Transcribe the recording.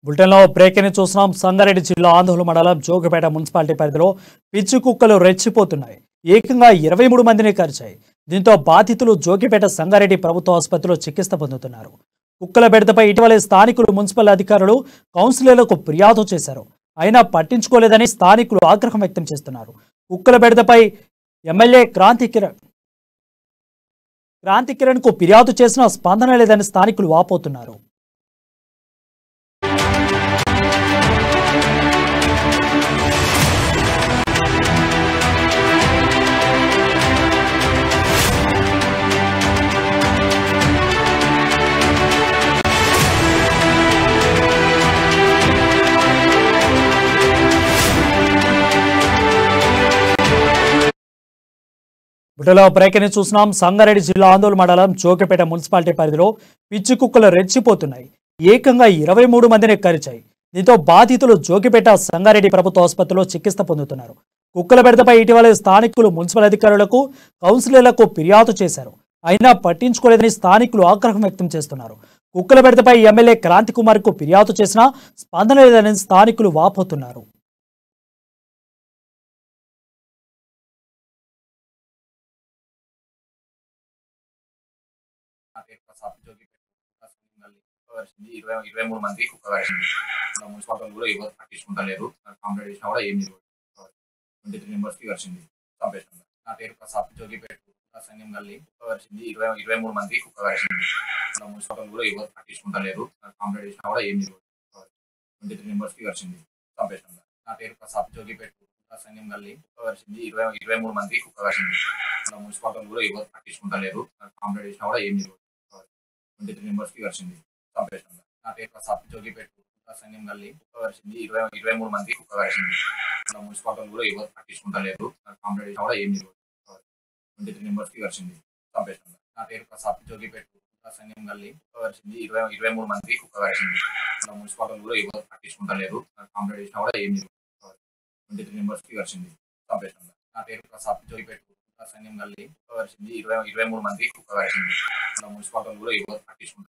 బులెటిన్లో బ్రేకింగ్ చూస్తున్నాం. సంగారెడ్డి జిల్లా ఆందోళన మండలం జోగిపేట మున్సిపాలిటీ పరిధిలో పిచ్చి కుక్కలు రెచ్చిపోతున్నాయి. ఏకంగా 23 మందిని కరిచాయి. దీంతో బాధితులు జోగిపేట సంగారెడ్డి ప్రభుత్వ ఆసుపత్రిలో చికిత్స పొందుతున్నారు. కుక్కల బెడదపై ఇటీవలే స్థానికులు మున్సిపల్ అధికారులు కౌన్సిలర్లకు ఫిర్యాదు చేశారు. అయినా పట్టించుకోలేదని స్థానికులు ఆగ్రహం వ్యక్తం చేస్తున్నారు. కుక్కల బెడదపై ఎమ్మెల్యే క్రాంతి కిరణ్ కు ఫిర్యాదు చేసినా స్పందన లేదని స్థానికులు వాపోతున్నారు. బుటలో బ్రేకింగ్ చూస్తున్నాం. సంగారెడ్డి జిల్లా ఆందోళన మండలం జోగిపేట మున్సిపాలిటీ పరిధిలో పిచ్చి కుక్కలు రెచ్చిపోతున్నాయి. ఏకంగా 23 మందిని కరిచాయి. దీంతో బాధితులు జోగిపేట సంగారెడ్డి ప్రభుత్వ ఆసుపత్రిలో చికిత్స పొందుతున్నారు. కుక్కల బెడదపై ఇటీవలే స్థానికులు మున్సిపల్ అధికారులకు కౌన్సిలర్లకు ఫిర్యాదు చేశారు. అయినా పట్టించుకోలేదని స్థానికులు ఆగ్రహం వ్యక్తం చేస్తున్నారు. కుక్కల బెడదపై ఎమ్మెల్యే క్రాంతి కు ఫిర్యాదు చేసినా స్పందన లేదని స్థానికులు వాపోతున్నారు. వచ్చింది 23 మంది కుక్క కరిచింది. మున్సిపాలిటీ కూడా ఎవరు పట్టించుకుంటలేరు. కంప్లైంట్ చేసినా కూడా ఏం లేదు. 23 మెంబర్స్ కి కరిచింది, చంపేసింది. నా పేరు ప్రసాద్, జోగిపేట సంఘం గల్లి. కుక్క కరిచింది, 23 మంది కుక్క కరిచింది. మున్సిపాలిటీ కూడా ఎవరు పట్టించుకుంటలేరు. కంప్లైంట్ చేసినా కూడా ఏం లేదు. 23 మెంబర్స్ కి కరిచింది, చంపేసింది. నా పేరు ప్రసాద్, జోగిపేట సంఘం గల్లి. కుక్క కరిచింది, 23 మంది కుక్క కరిచింది. మున్సిపాలిటీ కూడా ఎవరు పట్టించుకుంటలేరు. కంప్లైంట్ చేసినా కూడా ఏం లేదు. 23 మెంబర్స్ కి కరిచింది, చంపేసింది. నా పేరు ప్రసాద్, జోగిపేట సంఘం గల్లి. కుక్క కరిచింది, 23 మంది కుక్క కరిచింది. మున్సిపాలిటీ కూడా ఎవరు పట్టించుకుంటలేరు. కంప్లైంట్ చేసినా కూడా ఏం లేదు. 23 మెంబర్స్ కి కరిచింది, చంపేసింది. నా పేరు ప్రసాద్, జోగిపేట సంఘం గల్లి. కుక్క కరిచింది, 23 మంది కుక్క కరిచింది. మున్సిపాలిటీ కూడా ఎవరు పట్టించుకుంటలేరు. కంప్లైంట్ చేసినా కూడా ఏం లేదు. 23 మెంబర్స్ కి కరిచింది, చంపేసింది. నా పేరు ప్రసాద్, జోగిపేట సంఘం గల్లి. కుక్క కరిచింది, 23 మంది కుక్క కరిచింది. మున్సిపాలిటీ కూడా ఎవరు పట్టించుకుంటారు.